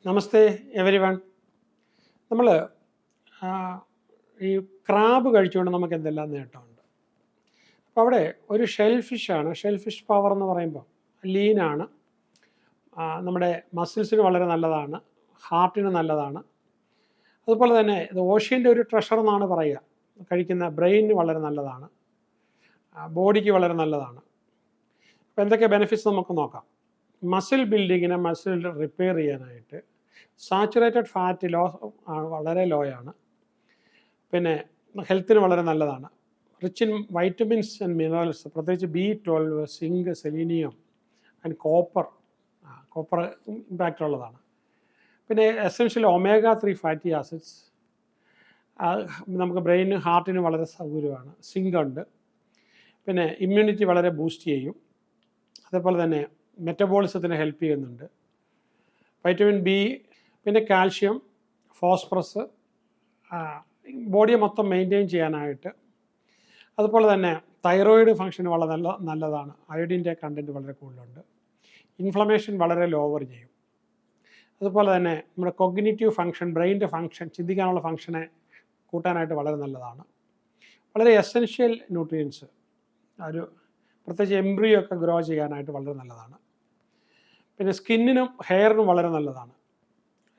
നമസ്തേ every one. നമ്മൾ ഈ crab കഴിച്ചുകൊണ്ട് നമുക്ക് എന്തെല്ലാം നേട്ടമുണ്ട്. അപ്പോൾ അവിടെ ഒരു ഷെൽഫിഷാണ്. ഷെൽഫിഷ് പവർ എന്ന് പറയുമ്പോൾ ലീനാണ്, നമ്മുടെ മസിൽസിന് വളരെ നല്ലതാണ്, ഹാർട്ടിന് നല്ലതാണ്. അതുപോലെ തന്നെ ഇത് ഓഷ്യൻ്റെ ഒരു ട്രഷർ എന്നാണ് പറയുക. കഴിക്കുന്ന ബ്രെയിനിന് വളരെ നല്ലതാണ്, ബോഡിക്ക് വളരെ നല്ലതാണ്. അപ്പോൾ എന്തൊക്കെ ബെനിഫിറ്റ്സ് നമുക്ക് നോക്കാം. മസിൽ ബിൽഡിങ്ങിനെ, മസിൽ റിപ്പയർ ചെയ്യാനായിട്ട് സാച്ചുറേറ്റഡ് ഫാറ്റ് വളരെ ലോ ആണ്. പിന്നെ ഹെൽത്തിന് വളരെ നല്ലതാണ്. Rich in vitamins and minerals, പ്രത്യേകിച്ച് B12, zinc, selenium and copper. Copper impact ഉള്ളതാണ്. പിന്നെ എസെൻഷ്യൽ omega-3 ഫാറ്റി ആസിഡ്സ്, നമുക്ക് ബ്രെയിനും ഹാർട്ടിനും വളരെ സൗകര്യമാണ്. സിങ്ക് ഉണ്ട്. പിന്നെ ഇമ്മ്യൂണിറ്റി വളരെ ബൂസ്റ്റ് ചെയ്യും. അതേപോലെ തന്നെ മെറ്റബോളിസത്തിന് ഹെൽപ്പ് ചെയ്യുന്നുണ്ട്. വൈറ്റമിൻ ബി, പിന്നെ കാൽഷ്യം, ഫോസ്ഫറസ്, ബോഡിയെ മൊത്തം മെയിൻറ്റെയിൻ ചെയ്യാനായിട്ട്. അതുപോലെ തന്നെ തൈറോയിഡ് ഫങ്ഷൻ വളരെ നല്ലതാണ്. അയോഡിൻ്റെ കണ്ടൻറ്റ് വളരെ കൂടുതലുണ്ട്. ഇൻഫ്ലമേഷൻ വളരെ ലോവർ ചെയ്യും. അതുപോലെ തന്നെ നമ്മുടെ കൊഗ്നിറ്റീവ് ഫങ്ഷൻ, ബ്രെയിൻ്റെ ഫങ്ഷൻ, ചിന്തിക്കാനുള്ള ഫങ്ഷനെ കൂട്ടാനായിട്ട് വളരെ നല്ലതാണ്. വളരെ എസെൻഷ്യൽ ന്യൂട്രിയൻസ്, ഒരു പ്രത്യേകിച്ച് എംബ്രിയോ ഒക്കെ ഗ്രോ ചെയ്യാനായിട്ട് വളരെ നല്ലതാണ്. പിന്നെ സ്കിന്നിനും ഹെയറിനും വളരെ നല്ലതാണ്.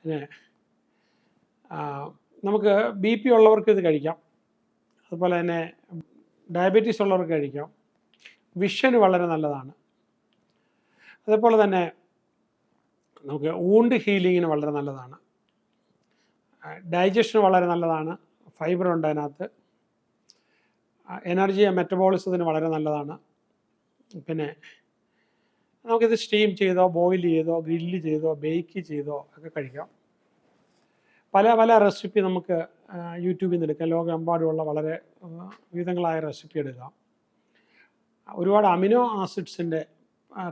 പിന്നെ നമുക്ക് BP ഉള്ളവർക്ക് ഇത് കഴിക്കാം. അതുപോലെ തന്നെ ഡയബറ്റീസ് ഉള്ളവർക്ക് കഴിക്കാം. വിഷന് വളരെ നല്ലതാണ്. അതേപോലെ തന്നെ നമുക്ക് വൂണ്ട് ഹീലിങ്ങിന് വളരെ നല്ലതാണ്. ഡൈജഷന് വളരെ നല്ലതാണ്. ഫൈബർ ഉണ്ട് അതിനകത്ത്. എനർജി മെറ്റബോളിസത്തിന് വളരെ നല്ലതാണ്. പിന്നെ നമുക്കിത് സ്റ്റീം ചെയ്തോ, ബോയിൽ ചെയ്തോ, ഗ്രില്ല് ചെയ്തോ, ബേക്ക് ചെയ്തോ ഒക്കെ കഴിക്കാം. പല പല റെസിപ്പി നമുക്ക് യൂട്യൂബിൽ നിന്ന് എടുക്കാം. ലോകമെമ്പാടുമുള്ള വളരെ വിവിധങ്ങളായ റെസിപ്പി എടുക്കാം. ഒരുപാട് അമിനോ ആസിഡ്സിൻ്റെ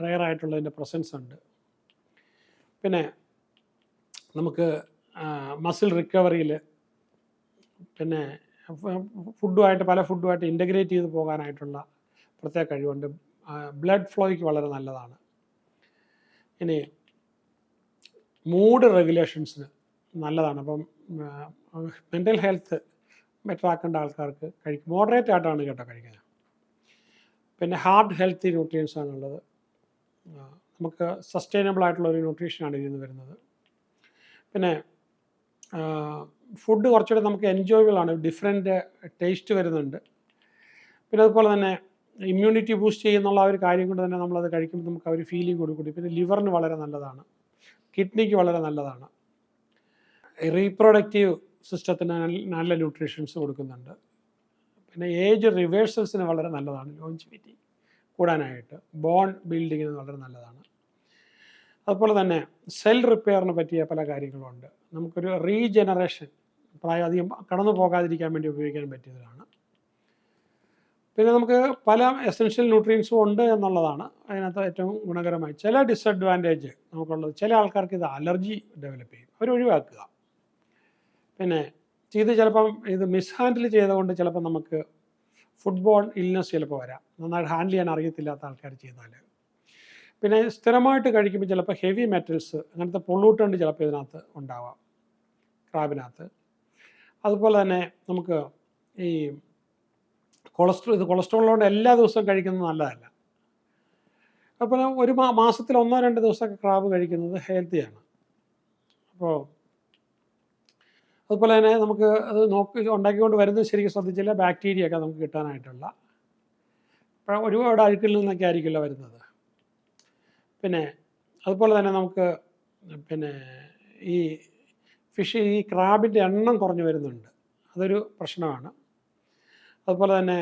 റെയറായിട്ടുള്ളതിൻ്റെ പ്രസൻസ് ഉണ്ട്. പിന്നെ നമുക്ക് മസിൽ റിക്കവറിയിൽ, പിന്നെ പല ഫുഡുമായിട്ട് ഇൻ്റഗ്രേറ്റ് ചെയ്ത് പോകാനായിട്ടുള്ള പ്രത്യേക കഴിവുണ്ട്. ബ്ലഡ് ഫ്ലോയ്ക്ക് വളരെ നല്ലതാണ്. ഇനി മൂഡ് റെഗുലേഷൻസിന് നല്ലതാണ്. അപ്പം മെൻ്റൽ ഹെൽത്ത് ബെറ്റർ ആക്കേണ്ട ആൾക്കാർക്ക് കഴിക്കും. മോഡറേറ്റ് ആയിട്ടാണ് കേട്ടോ കഴിക്കുന്നത്. പിന്നെ ഹാർട്ട് ഹെൽത്തി ന്യൂട്രിയൻസ് ആണുള്ളത്. നമുക്ക് സസ്റ്റൈനബിൾ ആയിട്ടുള്ള ഒരു ന്യൂട്രീഷനാണ് ഇതിൽ നിന്ന് വരുന്നത്. പിന്നെ ഫുഡ് കുറച്ചുകൂടെ നമുക്ക് എൻജോയബിൾ ആണ്. ഡിഫറെൻറ്റ് ടേസ്റ്റ് വരുന്നുണ്ട്. പിന്നെ അതുപോലെ തന്നെ ഇമ്മ്യൂണിറ്റി ബൂസ്റ്റ് ചെയ്യുന്നുള്ള ഒരു കാര്യം കൊണ്ട് തന്നെ നമ്മളത് കഴിക്കുമ്പോൾ നമുക്ക് ആ ഒരു ഫീലിംഗ് കൊടുക്കും. പിന്നെ ലിവറിന് വളരെ നല്ലതാണ്, കിഡ്നിക്ക് വളരെ നല്ലതാണ്. റീപ്രൊഡക്റ്റീവ് സിസ്റ്റത്തിന് നല്ല ന്യൂട്രീഷൻസ് കൊടുക്കുന്നുണ്ട്. പിന്നെ ഏജ് റിവേഴ്സൽസിന് വളരെ നല്ലതാണ്. ലോഞ്ചിവിറ്റി കൂടാനായിട്ട്, ബോൺ ബിൽഡിങ്ങിന് വളരെ നല്ലതാണ്. അതുപോലെ തന്നെ സെൽ റിപ്പയറിന് പറ്റിയ പല കാര്യങ്ങളുണ്ട്. നമുക്കൊരു റീജനറേഷൻ, പ്രായം അധികം കടന്നു പോകാതിരിക്കാൻ വേണ്ടി ഉപയോഗിക്കാൻ പറ്റിയതാണ്. പിന്നെ നമുക്ക് പല എസെൻഷ്യൽ ന്യൂട്രിയൻസും ഉണ്ട് എന്നുള്ളതാണ് അതിനകത്ത് ഏറ്റവും ഗുണകരമായി. ചില ഡിസഡ്വാൻറ്റേജ് നമുക്കുള്ളത്, ചില ആൾക്കാർക്ക് ഇത് അലർജി ഡെവലപ്പ് ചെയ്യും, അവർ ഒഴിവാക്കുക. പിന്നെ ചിലപ്പം ഇത് മിസ്ഹാൻഡിൽ ചെയ്തുകൊണ്ട് ചിലപ്പോൾ നമുക്ക് ഫുട്ബോൾ ഇൽനെസ് ചിലപ്പോൾ വരാം, നന്നായിട്ട് ഹാൻഡിൽ ചെയ്യാൻ അറിയത്തില്ലാത്ത ആൾക്കാർ ചെയ്താൽ. പിന്നെ സ്ഥിരമായിട്ട് കഴിക്കുമ്പോൾ ചിലപ്പോൾ ഹെവി മെറ്റൽസ്, അങ്ങനത്തെ പൊള്യൂട്ടൻ്റ് ചിലപ്പോൾ ഇതിനകത്ത് ഉണ്ടാവാം, ക്രാബിനകത്ത്. അതുപോലെ തന്നെ നമുക്ക് ഈ കൊളസ്ട്രോൾ കൊണ്ട് എല്ലാ ദിവസവും കഴിക്കുന്നത് നല്ലതല്ല. അപ്പോൾ ഒരു മാസത്തിൽ 1-2 ദിവസമൊക്കെ ക്രാബ് കഴിക്കുന്നത് ഹെൽത്തിയാണ്. അപ്പോൾ അതുപോലെ തന്നെ നമുക്ക് അത് ഉണ്ടാക്കിക്കൊണ്ട് വരുന്നത് ശരിക്കും ശ്രദ്ധിച്ചില്ല, ബാക്ടീരിയ ഒക്കെ നമുക്ക് കിട്ടാനായിട്ടുള്ള ഒരുപാട് അഴുക്കിൽ നിന്നൊക്കെ ആയിരിക്കില്ല വരുന്നത്. പിന്നെ അതുപോലെ തന്നെ നമുക്ക് പിന്നെ ഈ ക്രാബിൻ്റെ എണ്ണം കുറഞ്ഞു വരുന്നുണ്ട്, അതൊരു പ്രശ്നമാണ്. അതുപോലെ തന്നെ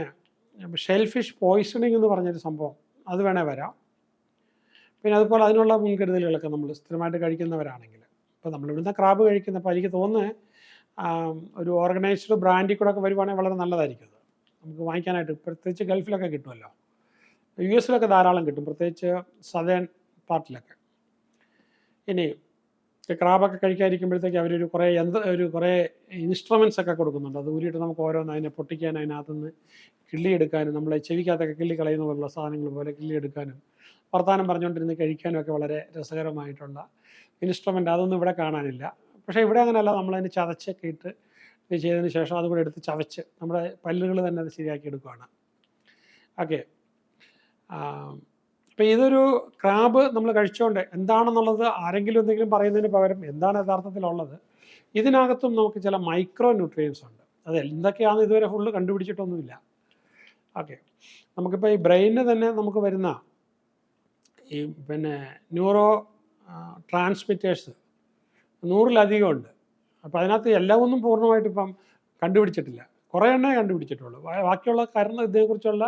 ഷെൽഫിഷ് പോയിസണിങ് എന്ന് പറഞ്ഞൊരു സംഭവം, അത് വേണേൽ വരാം. പിന്നെ അതുപോലെ അതിനുള്ള മുൻകരുതലുകളൊക്കെ നമ്മൾ സ്ഥിരമായിട്ട് കഴിക്കുന്നവരാണെങ്കിൽ, ഇപ്പോൾ നമ്മളിവിടുന്ന് ക്രാബ് കഴിക്കുന്നപ്പോൾ എനിക്ക് തോന്നുന്നത് ഒരു ഓർഗനൈസ്ഡ് ബ്രാൻഡിൽ കൂടെ ഒക്കെ വരുവാണെങ്കിൽ വളരെ നല്ലതായിരിക്കും അത് നമുക്ക് വാങ്ങിക്കാനായിട്ട്. പ്രത്യേകിച്ച് ഗൾഫിലൊക്കെ കിട്ടുമല്ലോ, US ധാരാളം കിട്ടും, പ്രത്യേകിച്ച് സദേൺ പാർട്ടിലൊക്കെ. ഇനി ക്രാബൊക്കെ കഴിക്കാതിരിക്കുമ്പോഴത്തേക്ക് അവരൊരു കുറേ ഇൻസ്ട്രുമെൻറ്റ്സ് ഒക്കെ കൊടുക്കുന്നുണ്ട്. അത് ഊരിയിട്ട് നമുക്ക് ഓരോന്ന് അതിനെ പൊട്ടിക്കാനും അതിനകത്തുനിന്ന് കിള്ളിയെടുക്കാനും, നമ്മളെ ചെവിക്കകത്തൊക്കെ കിള്ളി കളയുന്ന പോലുള്ള സാധനങ്ങൾ പോലെ കിള്ളിയെടുക്കാനും വർത്തമാനം പറഞ്ഞുകൊണ്ടിരുന്ന് കഴിക്കാനും ഒക്കെ വളരെ രസകരമായിട്ടുള്ള ഇൻസ്ട്രുമെൻ്റ് അതൊന്നും ഇവിടെ കാണാനില്ല. പക്ഷേ ഇവിടെ അങ്ങനെയല്ല, നമ്മളതിന് ചതച്ചൊക്കെ ഇട്ട് ഇത് ചെയ്തതിന് ശേഷം അതുകൂടെ എടുത്ത് ചവച്ച് നമ്മുടെ പല്ലുകൾ തന്നെ അത് ശരിയാക്കി എടുക്കുകയാണ്. ഓക്കെ. അപ്പോൾ ഇതൊരു ക്രാബ് നമ്മൾ കഴിച്ചുകൊണ്ട് എന്താണെന്നുള്ളത് ആരെങ്കിലും എന്തെങ്കിലും പറയുന്നതിന് പകരം എന്താണ് യഥാർത്ഥത്തിലുള്ളത്, ഇതിനകത്തും നമുക്ക് ചില മൈക്രോ ന്യൂട്രിയൻസ് ഉണ്ട്. അത് എന്തൊക്കെയാണെന്ന് ഇതുവരെ ഫുള്ള് കണ്ടുപിടിച്ചിട്ടൊന്നുമില്ല. ഓക്കെ. നമുക്കിപ്പോൾ ഈ ബ്രെയിനിന് തന്നെ നമുക്ക് വരുന്ന ഈ ന്യൂറോ ട്രാൻസ്മിറ്റേഴ്സ് 100-ലധികം ഉണ്ട്. അപ്പോൾ അതിനകത്ത് എല്ലാം ഒന്നും പൂർണ്ണമായിട്ട് ഇപ്പം കണ്ടുപിടിച്ചിട്ടില്ല. കുറേ എണ്ണേ കണ്ടുപിടിച്ചിട്ടുള്ളൂ. ബാക്കിയുള്ള കാരണം ഇതിനെക്കുറിച്ചുള്ള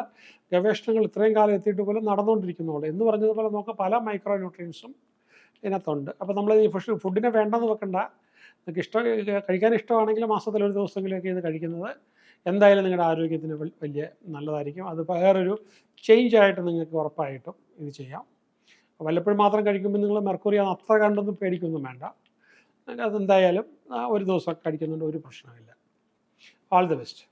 ഗവേഷണങ്ങൾ ഇത്രയും കാലം എത്തിയിട്ട് പോലും നടന്നുകൊണ്ടിരിക്കുന്നുള്ളൂ. എന്ന് പറഞ്ഞതുപോലെ നമുക്ക് പല മൈക്രോ ന്യൂട്രിയൻസും ഇതിനകത്തുണ്ട്. അപ്പോൾ നമ്മൾ ഈ ഫുഡിനെ വേണ്ടെന്ന് വെക്കണ്ട. നിങ്ങൾക്ക് കഴിക്കാൻ ഇഷ്ടമാണെങ്കിൽ മാസത്തിൽ ഒരു ദിവസമെങ്കിലൊക്കെ ഇത് കഴിക്കുന്നത് എന്തായാലും നിങ്ങളുടെ ആരോഗ്യത്തിന് വലിയ നല്ലതായിരിക്കും. അത് വേറൊരു ചേഞ്ചായിട്ട് നിങ്ങൾക്ക് ഉറപ്പായിട്ടും ഇത് ചെയ്യാം. വല്ലപ്പോഴും മാത്രം കഴിക്കുമ്പോൾ നിങ്ങൾ മെർക്കുറി അത്ര കണ്ടൊന്നും പേടിക്കൊന്നും വേണ്ട. അതെന്തായാലും ഒരു ദിവസം കഴിക്കുന്നുണ്ട്, ഒരു പ്രശ്നമില്ല. All the best.